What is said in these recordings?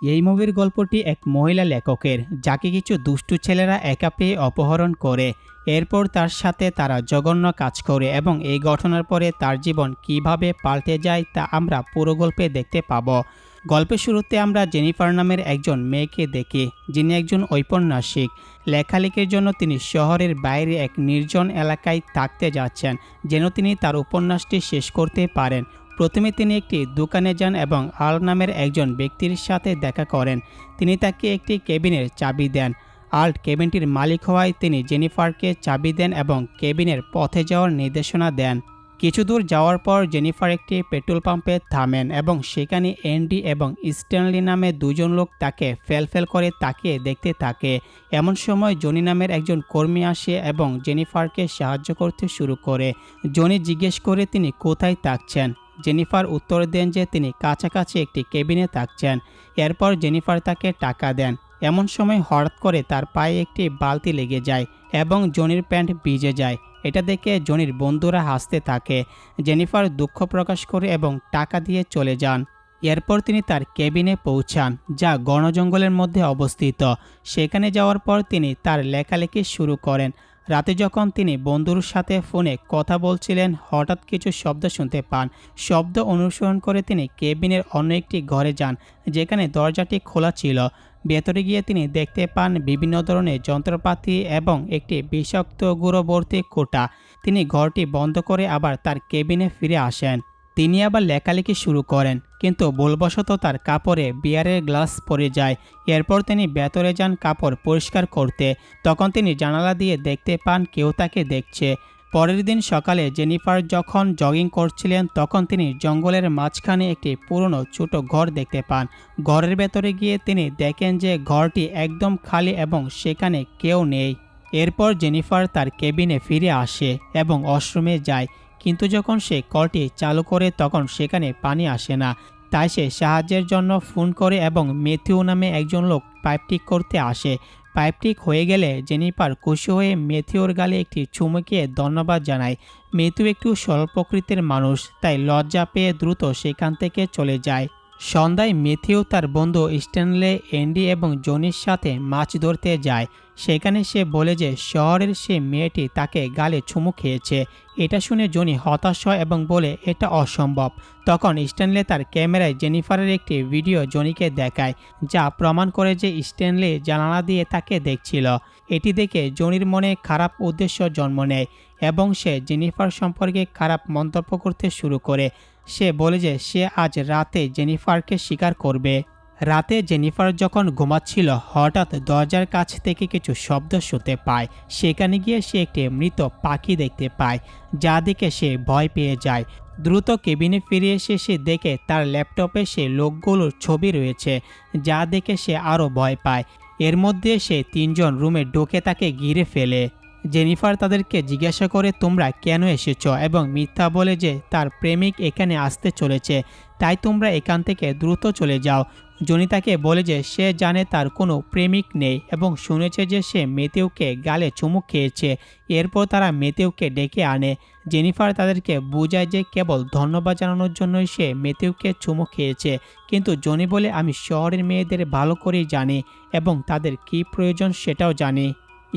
এই মুভির গল্পটি এক মহিলা লেখকের, যাকে কিছু দুষ্টু ছেলেরা একা পেয়ে অপহরণ করে। এরপর তার সাথে তারা জঘন্য কাজ করে এবং এই ঘটনার পরে তার জীবন কিভাবে পাল্টে যায় তা আমরা পুরো গল্পে দেখতে পাবো। গল্পের শুরুতে আমরা জেনিফার নামের একজন মেয়েকে দেখি, যিনি একজন ঔপন্যাসিক। লেখালেখির জন্য তিনি শহরের বাইরে এক নির্জন এলাকায় থাকতে যাচ্ছেন, যেন তিনি তার উপন্যাসটি শেষ করতে পারেন। প্রথমে তিনি একটি দোকানে যান এবং আর্ল নামের একজন ব্যক্তির সাথে দেখা করেন। তিনি তাকে একটি কেবিনের চাবি দেন। আর্ল কেবিনটির মালিক হওয়ায় তিনি জেনিফারকে চাবি দেন এবং কেবিনের পথে যাওয়ার নির্দেশনা দেন। কিছু দূর যাওয়ার পর জেনিফার একটি পেট্রোল পাম্পে থামেন এবং সেখানে অ্যান্ডি এবং স্ট্যানলি নামে দুজন লোক তাকে ফেল করে তাকিয়ে দেখতে থাকে। এমন সময় জনি নামের একজন কর্মী আসে এবং জেনিফারকে সাহায্য করতে শুরু করে। জনি জিজ্ঞেস করে তিনি কোথায় থাকছেন। জেনিফার উত্তর দেন যে তিনি কাছাকাছি একটি কেবিনে থাকছেন। এরপর জেনিফার তাকে টাকা দেন। এমন সময় হঠাৎ করে তার পায়ে একটি বালতি লেগে যায় এবং জনির প্যান্ট ভিজে যায়। এটা দেখে জনির বন্ধুরা হাসতে থাকে। জেনিফার দুঃখ প্রকাশ করে এবং টাকা দিয়ে চলে যান। এরপর তিনি তার কেবিনে পৌঁছান, যা ঘন জঙ্গলের মধ্যে অবস্থিত। সেখানে যাওয়ার পর তিনি তার লেখালেখি শুরু করেন। রাতে যখন তিনি বন্ধুর সাথে ফোনে কথা বলছিলেন, হঠাৎ কিছু শব্দ শুনতে পান। শব্দ অনুসরণ করে তিনি কেবিনের অন্য একটি ঘরে যান, যেখানে দরজাটি খোলা ছিল। ভেতরে গিয়ে তিনি দেখতে পান বিভিন্ন ধরনের যন্ত্রপাতি এবং একটি বিষাক্ত গুঁড়ো ভর্তি কোটা। তিনি ঘরটি বন্ধ করে আবার তার কেবিনে ফিরে আসেন। তিনি আবার লেখালেখি শুরু করেন, কিন্তু ভুলবশত তার কাপড়ে বিয়ারের গ্লাস পড়ে যায়। এরপর তিনি ভেতরে যান কাপড় পরিষ্কার করতে। তখন তিনি জানালা দিয়ে দেখতে পান কেউ তাকে দেখছে। পরের দিন সকালে জেনিফার যখন জগিং করছিলেন, তখন তিনি জঙ্গলের মাঝখানে একটি পুরনো ছোট ঘর দেখতে পান। ঘরের ভেতরে গিয়ে তিনি দেখেন যে ঘরটি একদম খালি এবং সেখানে কেউ নেই। এরপর জেনিফার তার কেবিনে ফিরে আসে এবং ওয়াশরুমে যায়, কিন্তু যখন সে কলটি চালু করে তখন সেখানে পানি আসে না। তাই সে সাহায্যের জন্য ফোন করে এবং ম্যাথিউ নামে একজন লোক পাইপ ঠিক করতে আসে। পাইপ ঠিক হয়ে গেলে জেনিফার খুশি হয়ে ম্যাথিউর গালে একটি চুমুকে ধন্যবাদ জানায়। ম্যাথিউ একটু সরল প্রকৃতির মানুষ, তাই লজ্জা পেয়ে দ্রুত সেখান থেকে চলে যায়। সন্ধ্যায় ম্যাথিউ তার বন্ধু স্ট্যানলে, অ্যান্ডি এবং জনির সাথে মাছ ধরতে যায়। সেখানে সে বলে যে শহরের সে মেয়েটি তাকে গালে চুমু খেয়েছে। এটা শুনে জনি হতাশ হয় এবং বলে এটা অসম্ভব। তখন স্ট্যানলে তার ক্যামেরায় জেনিফারের একটি ভিডিও জনিকে দেখায়, যা প্রমাণ করে যে স্ট্যানলে জানালা দিয়ে তাকে দেখছিল। এটি দেখে জনির মনে খারাপ উদ্দেশ্য জন্ম নেয় এবং সে জেনিফার সম্পর্কে খারাপ মন্তব্য করতে শুরু করে। সে বলে যে সে আজ রাতে জেনিফারকে শিকার করবে। রাতে জেনিফার যখন ঘুমাচ্ছিল, হঠাৎ দরজার কাছ থেকে কিছু শব্দ শুনতে পায়। সেখানে গিয়ে সে একটি মৃত পাখি দেখতে পায়, যা দেখে সে ভয় পেয়ে যায়। দ্রুত কেবিনে ফিরে এসে সে দেখে তার ল্যাপটপে সে লোকগুলোর ছবি রয়েছে, যা দেখে সে আরও ভয় পায়। এর মধ্যে সে তিনজন রুমে ঢুকে তাকে ঘিরে ফেলে। জেনিফার তাদেরকে জিজ্ঞাসা করে তোমরা কেন এসেছ, এবং মিথ্যা বলে যে তার প্রেমিক এখানে আসতে চলেছে, তাই তোমরা এখান থেকে দ্রুত চলে যাও। জনি তাকে বলে যে সে জানে তার কোনো প্রেমিক নেই এবং শুনেছে যে সে ম্যাথিউকে গালে চুমুক খেয়েছে। এরপর তারা ম্যাথিউকে ডেকে আনে। জেনিফার তাদেরকে বোঝায় যে কেবল ধন্যবাদ জানানোর জন্যই সে ম্যাথিউকে চুমুক খেয়েছে, কিন্তু জনি বলে আমি শহরের মেয়েদের ভালো করেই জানি এবং তাদের কী প্রয়োজন সেটাও জানি।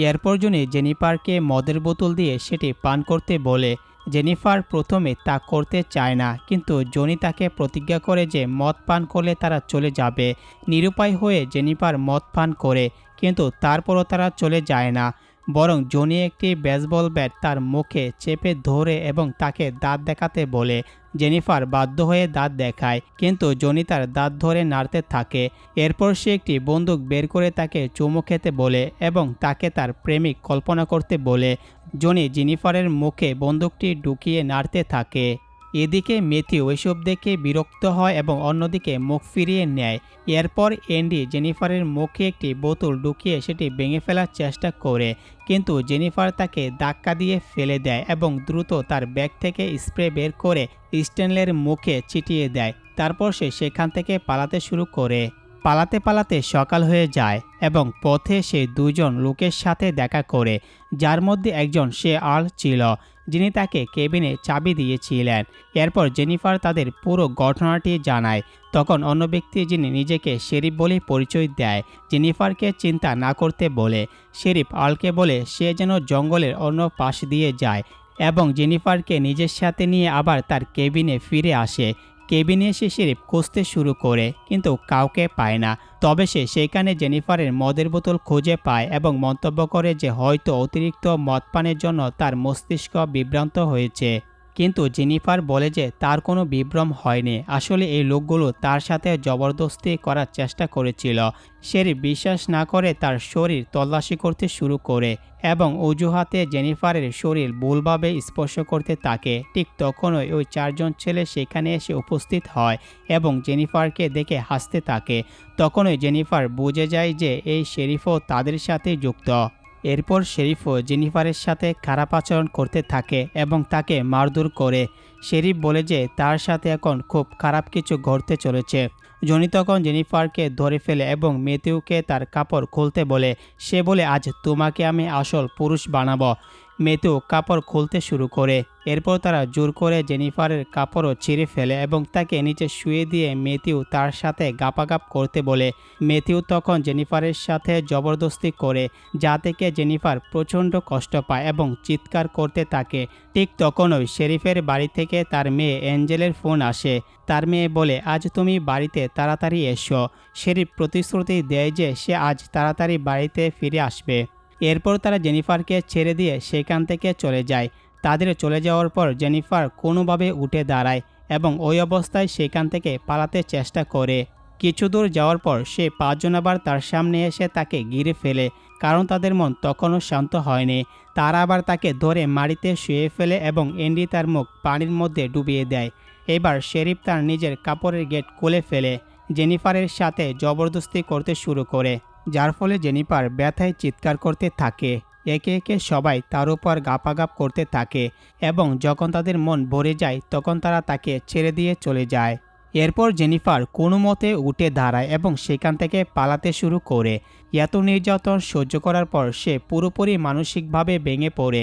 এরপর জনি জেনিফারকে মদের বোতল দিয়ে সেটি পান করতে বলে। জেনিফার প্রথমে তা করতে চায় না, কিন্তু জনি তাকে প্রতিজ্ঞা করে যে মদ পান করলে তারা চলে যাবে। নিরুপায় হয়ে জেনিফার মদ পান করে, কিন্তু তারপরও তারা চলে যায় না। বরং জনি একটি বেসবল ব্যাট তার মুখে চেপে ধরে এবং তাকে দাঁত দেখাতে বলে। জেনিফার বাধ্য হয়ে দাঁত দেখায়, কিন্তু জনি তার দাঁত ধরে নাড়তে থাকে। এরপর সে একটি বন্দুক বের করে তাকে চুমু খেতে বলে এবং তাকে তার প্রেমিক কল্পনা করতে বলে। জনি জেনিফারের মুখে বন্দুকটি ঢুকিয়ে নাড়তে থাকে। এদিকে ম্যাথিউ এসব দেখে বিরক্ত হয় এবং অন্যদিকে মুখ ফিরিয়ে নেয়। এরপর অ্যান্ডি জেনিফারের মুখে একটি বোতল ঢুকিয়ে সেটি ভেঙে ফেলার চেষ্টা করে, কিন্তু জেনিফার তাকে ধাক্কা দিয়ে ফেলে দেয় এবং দ্রুত তার ব্যাগ থেকে স্প্রে বের করে স্ট্যানলের মুখে ছিটিয়ে দেয়। তারপর সে সেখান থেকে পালাতে শুরু করে। পালাতে পালাতে সকাল হয়ে যায় এবং পথে সে দুজন লোকের সাথে দেখা করে, যার মধ্যে একজন সে আর্ল ছিল। যিনি তাকে কেবিনে চাবি দিয়েছিলেন। এরপর জেনিফার তাদের পুরো ঘটনাটি জানায়। তখন অন্য ব্যক্তি, যিনি নিজেকে শেরিফ বলে পরিচয় দেয়, জেনিফারকে চিন্তা না করতে বলে। শেরিফ আর্লকে বলে সে যেন জঙ্গলের অন্য পাশ দিয়ে যায় এবং জেনিফারকে নিজের সাথে নিয়ে আবার তার কেবিনে ফিরে আসে। কেবিনে এসে শেরিফ খুঁজতে শুরু করে, কিন্তু কাউকে পায় না। তবে সে সেখানে জেনিফারের মদের বোতল খুঁজে পায় এবং মন্তব্য করে যে হয়তো অতিরিক্ত মদ পানের জন্য তার মস্তিষ্ক বিভ্রান্ত হয়েছে। কিন্তু জেনিফার বলে যে তার কোনো বিভ্রম হয়নি, আসলে এই লোকগুলো তার সাথে জবরদস্তি করার চেষ্টা করেছিল। শেরিফ বিশ্বাস না করে তার শরীর তল্লাশি করতে শুরু করে এবং অজুহাতে জেনিফারের শরীর ভুলভাবে স্পর্শ করতে থাকে। ঠিক তখনই ওই 4 জন ছেলে সেখানে এসে উপস্থিত হয় এবং জেনিফারকে দেখে হাসতে থাকে। তখনই জেনিফার বুঝে যায় যে এই শেরিফও তাদের সাথে যুক্ত। এরপর শেরিফও জেনিফারের সাথে খারাপ আচরণ করতে থাকে এবং তাকে মারধর করে। শেরিফ বলে যে তার সাথে এখন খুব খারাপ কিছু ঘটতে চলেছে। জনি তখন জেনিফারকে ধরে ফেলে এবং ম্যাথিউকে তার কাপড় খুলতে বলে। সে বলে, আজ তোমাকে আমি আসল পুরুষ বানাবো। ম্যাথিউ কাপড় খুলতে শুরু করে। এরপর তারা জোর করে জেনিফারের কাপড়ও ছিঁড়ে ফেলে এবং তাকে নিচে শুয়ে দিয়ে ম্যাথিউ তার সাথে গাপাগাপ করতে বলে। ম্যাথিউ তখন জেনিফারের সাথে জবরদস্তি করে, যা থেকে জেনিফার প্রচণ্ড কষ্ট পায় এবং চিৎকার করতে থাকে। ঠিক তখনই শেরিফের বাড়ি থেকে তার মেয়ে অ্যাঞ্জেলের ফোন আসে। তার মেয়ে বলে, আজ তুমি বাড়িতে তাড়াতাড়ি এসো। শেরিফ প্রতিশ্রুতি দেয় যে সে আজ তাড়াতাড়ি বাড়িতে ফিরে আসবে। এরপর তারা জেনিফারকে ছেড়ে দিয়ে সেখান থেকে চলে যায়। তাদের চলে যাওয়ার পর জেনিফার কোনোভাবে উঠে দাঁড়ায় এবং ওই অবস্থায় সেখান থেকে পালাতে চেষ্টা করে। কিছু দূর যাওয়ার পর সে 5 জন আবার তার সামনে এসে তাকে ঘিরে ফেলে, কারণ তাদের মন তখনও শান্ত হয়নি। তারা আবার তাকে ধরে মাটিতে শুয়ে ফেলে এবং অ্যান্ডি তার মুখ পানির মধ্যে ডুবিয়ে দেয়। এবার শেরিফ তার নিজের কাপড়ের গেট খুলে ফেলে জেনিফারের সাথে জবরদস্তি করতে শুরু করে, যার ফলে জেনিফার ব্যথায় চিৎকার করতে থাকে। একে একে সবাই তার উপর গাপাগাপ করতে থাকে এবং যখন তাদের মন ভরে যায় তখন তারা তাকে ছেড়ে দিয়ে চলে যায়। এরপর জেনিফার কোনো মতে উঠে দাঁড়ায় এবং সেখান থেকে পালাতে শুরু করে। এত নির্যাতন সহ্য করার পর সে পুরোপুরি মানসিকভাবে ভেঙে পড়ে।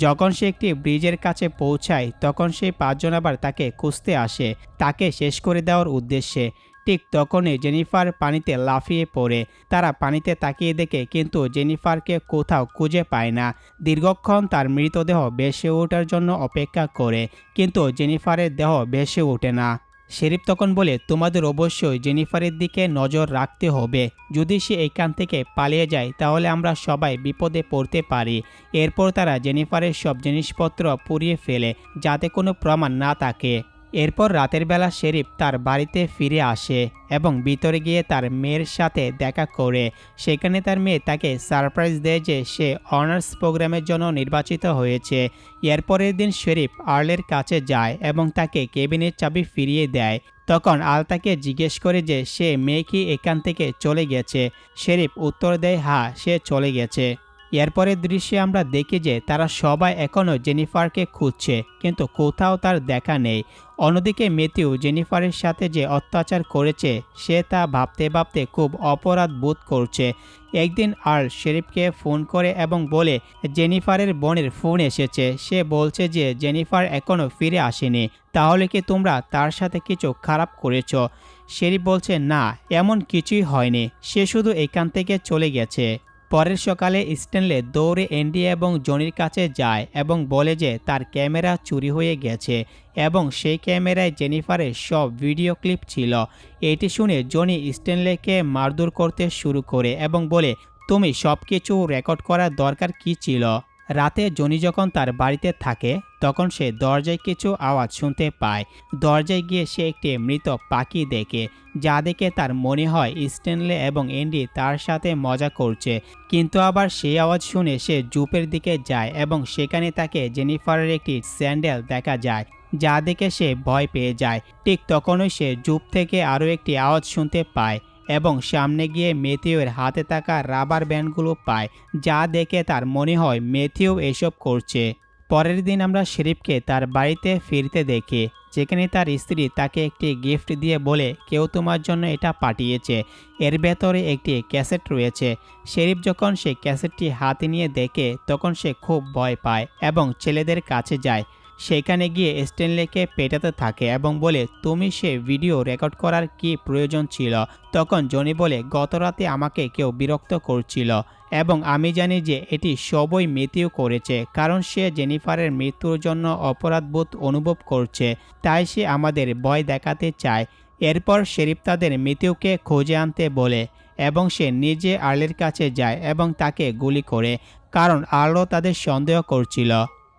যখন সে একটি ব্রিজের কাছে পৌঁছায় তখন সেই 5 জন আবার তাকে খুঁজতে আসে, তাকে শেষ করে দেওয়ার উদ্দেশ্যে। ঠিক তখনই জেনিফার পানিতে লাফিয়ে পড়ে। তারা পানিতে তাকিয়ে দেখে কিন্তু জেনিফারকে কোথাও খুঁজে পায় না। দীর্ঘক্ষণ তার মৃতদেহ ভেসে ওঠার জন্য অপেক্ষা করে, কিন্তু জেনিফারের দেহ ভেসে ওঠে না। শেরিফ তখন বলে, তোমাদের অবশ্যই জেনিফারের দিকে নজর রাখতে হবে। যদি সে এখান থেকে পালিয়ে যায় তাহলে আমরা সবাই বিপদে পড়তে পারি। এরপর তারা জেনিফারের সব জিনিসপত্র পুড়িয়ে ফেলে যাতে কোনো প্রমাণ না থাকে। এরপর রাতের বেলা শেরিফ তার বাড়িতে ফিরে আসে এবং ভিতরে গিয়ে তার মেয়ের সাথে দেখা করে। সেখানে তার মেয়ে তাকে সারপ্রাইজ দেয় যে সে অনার্স প্রোগ্রামের জন্য নির্বাচিত হয়েছে। এরপরের দিন শেরিফ আর্লের কাছে যায় এবং তাকে কেবিনের চাবি ফিরিয়ে দেয়। তখন আল তাকে জিজ্ঞেস করে যে সে মেয়ে কি এখান থেকে চলে গেছে। শেরিফ উত্তর দেয়, হ্যাঁ, সে চলে গেছে। এরপরের দৃশ্যে আমরা দেখি যে তারা সবাই এখনও জেনিফারকে খুঁজছে, কিন্তু কোথাও তার দেখা নেই। অন্যদিকে ম্যাথিউ জেনিফারের সাথে যে অত্যাচার করেছে সে তা ভাবতে ভাবতে খুব অপরাধ বোধ করছে। একদিন আর্ল শেরিফকে ফোন করে এবং বলে জেনিফারের বোনের ফোন এসেছে। সে বলছে যে জেনিফার এখনও ফিরে আসেনি। তাহলে কি তোমরা তার সাথে কিছু খারাপ করেছ? শেরিফ বলছে, না, এমন কিছুই হয়নি, সে শুধু এখান থেকে চলে গেছে। পরের সকালে স্ট্যানলে দৌড়ে অ্যান্ডি এবং জনির কাছে যায় এবং বলে যে তার ক্যামেরা চুরি হয়ে গেছে এবং সেই ক্যামেরায় জেনিফারের সব ভিডিও ক্লিপ ছিল। এটি শুনে জনি স্ট্যানলেকে মারধর করতে শুরু করে এবং বলে, তুমি সব কিছু রেকর্ড করার দরকার কি ছিল? রাতে জনি যখন তার বাড়িতে থাকে তখন সে দরজায় কিছু আওয়াজ শুনতে পায়। দরজায় গিয়ে সে একটি মৃত পাখি দেখে, যা দেখে তার মনে হয় স্ট্যানলে এবং অ্যান্ডি তার সাথে মজা করছে। কিন্তু আবার সেই আওয়াজ শুনে সে জুপের দিকে যায় এবং সেখানে তাকে জেনিফারের একটি স্যান্ডেল দেখা যায়, যা দেখে সে ভয় পেয়ে যায়। ঠিক তখনই সে জুপ থেকে আরও একটি আওয়াজ শুনতে পায় এবং সামনে গিয়ে ম্যাথিউয়ের হাতে থাকা রাবার ব্যান্ডগুলো পায়, যা দেখে তার মনে হয় ম্যাথিউ এসব করছে। পরের দিন আমরা শেরিফকে তার বাড়িতে ফিরতে দেখি, যেখানে তার স্ত্রী তাকে একটি গিফট দিয়ে বলে কেউ তোমার জন্য এটা পাঠিয়েছে, এর ভেতরে একটি ক্যাসেট রয়েছে। শেরিফ যখন সেই ক্যাসেটটি হাতে নিয়ে দেখে তখন সে খুব ভয় পায় এবং ছেলেদের কাছে যায়। সেখানে গিয়ে স্ট্যানলিকে পেটাতে থাকে এবং বলে তুমি সে ভিডিও রেকর্ড করার কি প্রয়োজন ছিল। তখন জনি বলে গতরাতে আমাকে কেউ বিরক্ত করছিল এবং আমি জানি যে এটি সবই ম্যাথিউ করেছে, কারণ সে জেনিফারের মৃত্যুর জন্য অপরাধবোধ অনুভব করছে, তাই সে আমাদের ভয় দেখাতে চায়। এরপর শেরিফ তাদের ম্যাথিউকে খুঁজে আনতে বলে এবং সে নিজে আর্লের কাছে যায় এবং তাকে গুলি করে, কারণ আর্লও তাদের সন্দেহ করছিল।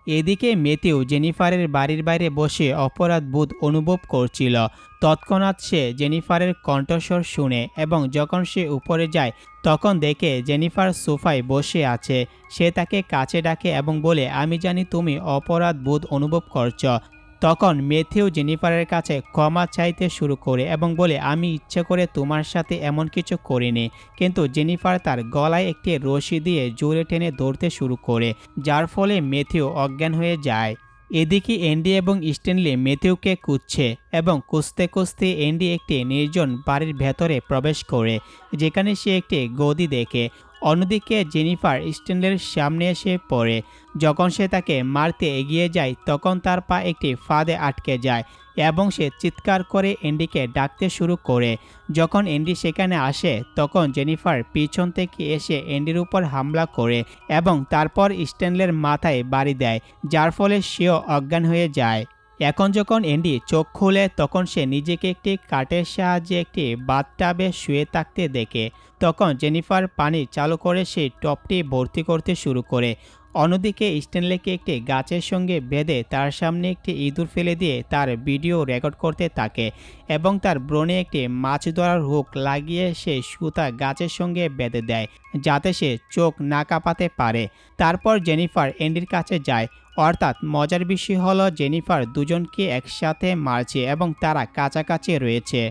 এদিকে ম্যাথিউ জেনিফারের বাড়ির বাইরে বসে অপরাধ বোধ অনুভব করছিল। তৎক্ষণাৎ সে জেনিফারের কণ্ঠস্বর শুনে এবং যখন সে উপরে যায় তখন দেখে জেনিফার সোফায় বসে আছে। সে তাকে কাছে ডাকে এবং বলে আমি জানি তুমি অপরাধ বোধ অনুভব করছো। তখন ম্যাথিউ জেনিফারের কাছে ক্ষমা চাইতে শুরু করে এবং বলে আমি ইচ্ছে করে তোমার সাথে এমন কিছু করিনি, কিন্তু জেনিফার তার গলায় একটি রশি দিয়ে জোরে টেনে ধরতে শুরু করে, যার ফলে ম্যাথিউ অজ্ঞান হয়ে যায়। এদিকে অ্যান্ডি এবং স্ট্যানলি ম্যাথিউকে খুঁজছে এবং খুঁজতে খুঁজতে অ্যান্ডি একটি নির্জন বাড়ির ভেতরে প্রবেশ করে, যেখানে সে একটি গদি দেখে। অন্যদিকে জেনিফার স্ট্যানলির সামনে এসে পড়ে। যখন সে তাকে মারতে এগিয়ে যায় তখন তার পা একটি ফাঁদে আটকে যায় এবং সে চিৎকার করে অ্যান্ডিকে ডাকতে শুরু করে। যখন অ্যান্ডি সেখানে আসে তখন জেনিফার পিছন থেকে এসে অ্যান্ডির উপর হামলা করে এবং তারপর স্ট্যানলির মাথায় বাড়ি দেয়, যার ফলে সেও অজ্ঞান হয়ে যায়। এখন যখন অ্যান্ডি চোখ খুলে তখন সে নিজেকে একটি কাঠের সাহায্যে একটি বাথটাবে শুয়ে থাকতে দেখে। তখন জেনিফার পানি চালু করে সেই টবটি ভর্তি করতে শুরু করে। অন্যদিকে স্ট্যানলিকে একটি গাছের সঙ্গে বেঁধে তার সামনে একটি ইঁদুর ফেলে দিয়ে তার ভিডিও রেকর্ড করতে থাকে এবং তার ব্রণে একটি মাছ ধরার হুক লাগিয়ে সে সুতা গাছের সঙ্গে বেঁধে দেয় যাতে সে চোখ না কাঁপাতে পারে। তারপর জেনিফার অ্যান্ডির কাছে যায়। অর্থাৎ মজার বিষয় হলো জেনিফার দুজনকে একসাথে মারছে এবং তারা কাছাকাছি রয়েছে।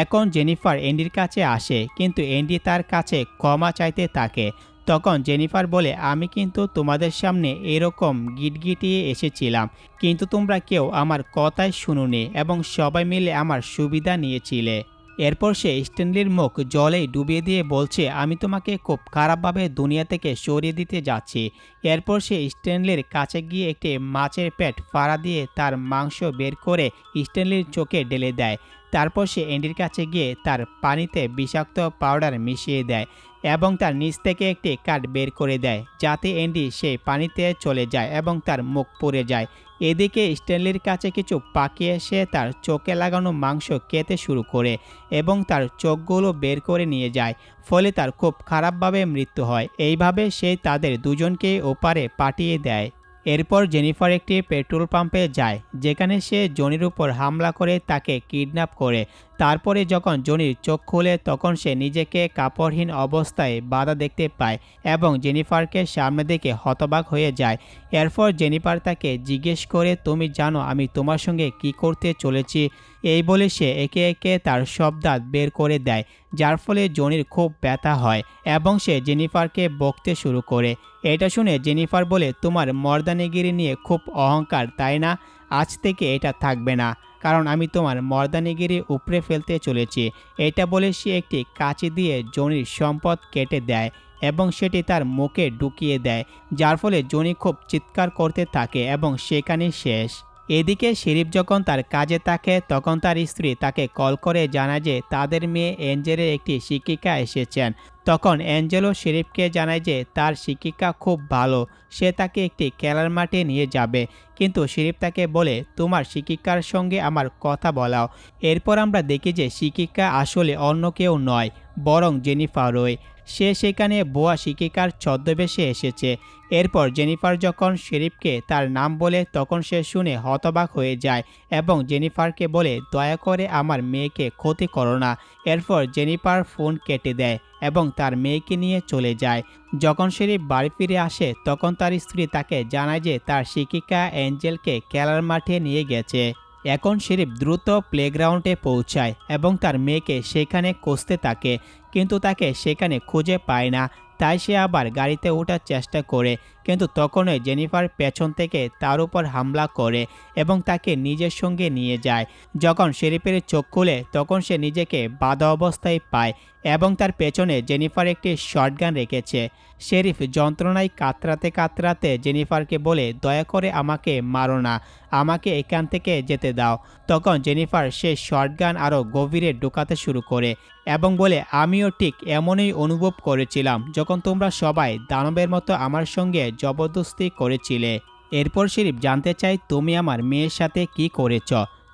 এখন জেনিফার অ্যান্ডির কাছে আসে, কিন্তু অ্যান্ডি তার কাছে ক্ষমা চাইতে থাকে। তখন জেনিফার বলে আমি কিন্তু তোমাদের সামনে এরকম গিটগিটিয়ে এসেছিলাম, কিন্তু তোমরা কেউ আমার কথাই শুনোনি এবং সবাই মিলে আমার সুবিধা নিয়েছিলে। এরপর সে স্ট্যানলির মুখ জলে ডুবিয়ে দিয়ে বলছে আমি তোমাকে খুব খারাপভাবে দুনিয়া থেকে সরিয়ে দিতে যাচ্ছি। এরপর সে স্ট্যানলির কাছে গিয়ে একটি মাছের পেট ফাড়া দিয়ে তার মাংস বের করে স্ট্যানলির চোখে ঢেলে দেয়। তারপর সে অ্যান্ডির কাছে গিয়ে তার পানিতে বিষাক্ত পাউডার মিশিয়ে দেয় এবং তার নিচ থেকে একটি কাঠ বের করে দেয় যাতে অ্যান্ডি সেই পানিতে চলে যায় এবং তার মুখ পুড়ে যায়। এদিকে স্ট্যানলির কাছে কিছু পাখি এসে তার চোখে লাগানো মাংস খেতে শুরু করে এবং তার চোখগুলো বের করে নিয়ে যায়, ফলে তার খুব খারাপভাবে মৃত্যু হয়। এইভাবে সে তাদের দুজনকে ওপারে পাঠিয়ে দেয়। এরপর জেনিফার একটি পেট্রোল পাম্পে যায়, যেখানে সে জনির উপর হামলা করে তাকে কিডন্যাপ করে। তারপরে যখন জনির চোখ খুলে তখন সে নিজেকে কাপড়হীন অবস্থায় বাধা দেখতে পায় এবং জেনিফারকে সামনে দেখে হতবাক হয়ে যায়। এরপর জেনিফার তাকে জিজ্ঞেস করে তুমি জানো আমি তোমার সঙ্গে কি করতে চলেছি? এই বলে সে একে একে তার সব দাঁত বের করে দেয়, যার ফলে জনির খুব ব্যথা হয় এবং সে জেনিফারকে বকতে শুরু করে। এটা শুনে জেনিফার বলে তোমার মর্দানিগিরি নিয়ে খুব অহংকার তাই না? আজ থেকে এটা থাকবে না, কারণ আমি তোমার মর্দানিগিরি উপড়ে ফেলতে চলেছি। এটা বলে সে একটি কাঁচি দিয়ে জনির সম্পদ কেটে দেয় এবং সেটি তার মুখে ঢুকিয়ে দেয়, যার ফলে জনি খুব চিৎকার করতে থাকে এবং সেখানেই শেষ। এদিকে শেরিফ যখন তার কাজে থাকে তখন তার স্ত্রী তাকে কল করে জানায় যে তাদের মেয়ে অ্যাঞ্জেলের একটি শিক্ষিকা এসেছেন। তখন অ্যাঞ্জেলো শেরিফকে জানায় যে তার শিক্ষিকা খুব ভালো, সে তাকে একটি খেলার মাঠে নিয়ে যাবে, কিন্তু শেরিফ তাকে বলে তোমার শিক্ষিকার সঙ্গে আমার কথা বলাও। এরপর আমরা দেখি যে শিক্ষিকা আসলে অন্য কেউ নয়, বরং জেনিফারই। সে সেখানে ভুয়া শিক্ষিকার ছদ্মবেশে এসেছে। এরপর জেনিফার যখন শেরিফকে তার নাম বলে তখন সে শুনে হতবাক হয়ে যায় এবং জেনিফারকে বলে দয়া করে আমার মেয়েকে ক্ষতি করো না। এরপর জেনিফার ফোন কেটে দেয় এবং তার মেয়েকে নিয়ে চলে যায়। যখন শেরিফ বাড়ি ফিরে আসে তখন তার স্ত্রী তাকে জানায় যে তার শিক্ষিকা অ্যাঞ্জেলকে খেলার মাঠে নিয়ে গেছে। এখন শেরিফ দ্রুত প্লেগ্রাউন্ডে পৌঁছায় এবং তার মেয়েকে সেখানে খুঁজতে থাকে, কিন্তু তাকে সেখানে খুঁজে পায় না। তাই সে আবার গাড়িতে ওঠার চেষ্টা করে, কিন্তু তখনই জেনিফার পেছন থেকে তার উপর হামলা করে এবং তাকে নিজের সঙ্গে নিয়ে যায়। যখন শেরিফের চোখ খুলে তখন সে নিজেকে বাঁধা অবস্থায় পায় এবং তার পেছনে জেনিফার একটি শটগান রেখেছে। শেরিফ যন্ত্রণায় কাতরাতে কাতরাতে জেনিফারকে বলে, দয়া করে আমাকে মারো না, আমাকে এখান থেকে যেতে দাও। তখন জেনিফার সে শটগান আরও গভীরে ঢোকাতে শুরু করে এবং বলে, আমিও ঠিক এমনই অনুভব করেছিলাম যখন তোমরা সবাই দানবের মতো আমার সঙ্গে জবরদস্তি করেছিলে। এরপর শেরিফ জানতে চায়, তুমি আমার মেয়ের সাথে কি করেছ?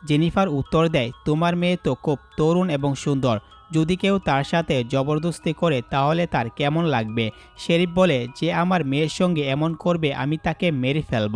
জেনিফার উত্তর দেয়, তোমার মেয়ে তো খুব তরুণ এবং সুন্দর, যদি কেউ তার সাথে জবরদস্তি করে তাহলে তার কেমন লাগবে? শেরিফ বলে, যে আমার মেয়ের সঙ্গে এমন করবে আমি তাকে মেরে ফেলব।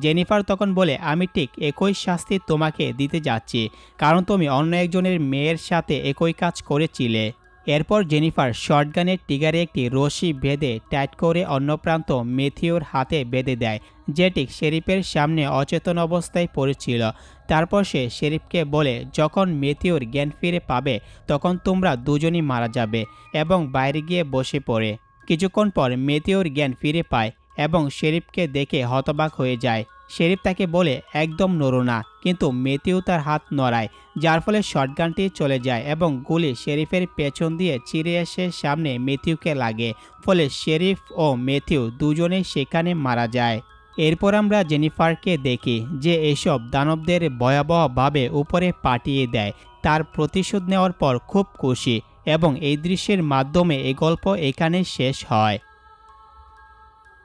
জেনিফার তখন বলে, আমি ঠিক একই শাস্তি তোমাকে দিতে যাচ্ছি, কারণ তুমি অন্য একজনের মেয়ের সাথে একই কাজ করেছিলে। এরপর জেনিফার শটগানের ট্রিগারে একটি রশি বেঁধে টাইট করে অন্য প্রান্ত ম্যাথিউর হাতে বেঁধে দেয়, যে ঠিক শেরিফের সামনে অচেতন অবস্থায় পড়েছিল। তারপর সে শেরিফকে বলে, যখন ম্যাথিউর জ্ঞান ফিরে পাবে তখন তোমরা দুজনই মারা যাবে, এবং বাইরে গিয়ে বসে পড়ে। কিছুক্ষণ পর ম্যাথিউর জ্ঞান ফিরে পায় এবং শেরিফকে দেখে হতবাক হয়ে যায়। শেরিফ তাকে বলে, একদম নড়ো না, কিন্তু ম্যাথিউ তার হাত নড়ায়, যার ফলে শটগানটি চলে যায় এবং গুলি শেরিফের পেছন দিয়ে চিরে এসে সামনে ম্যাথিউকে লাগে, ফলে শেরিফ ও ম্যাথিউ দুজনেই সেখানে মারা যায়। এরপর আমরা জেনিফারকে দেখি যে এসব দানবদের ভয়াবহভাবে উপরে পাঠিয়ে দেয়। তার প্রতিশোধ নেওয়ার পর খুব খুশি, এবং এই দৃশ্যের মাধ্যমে এই গল্প এখানে শেষ হয়।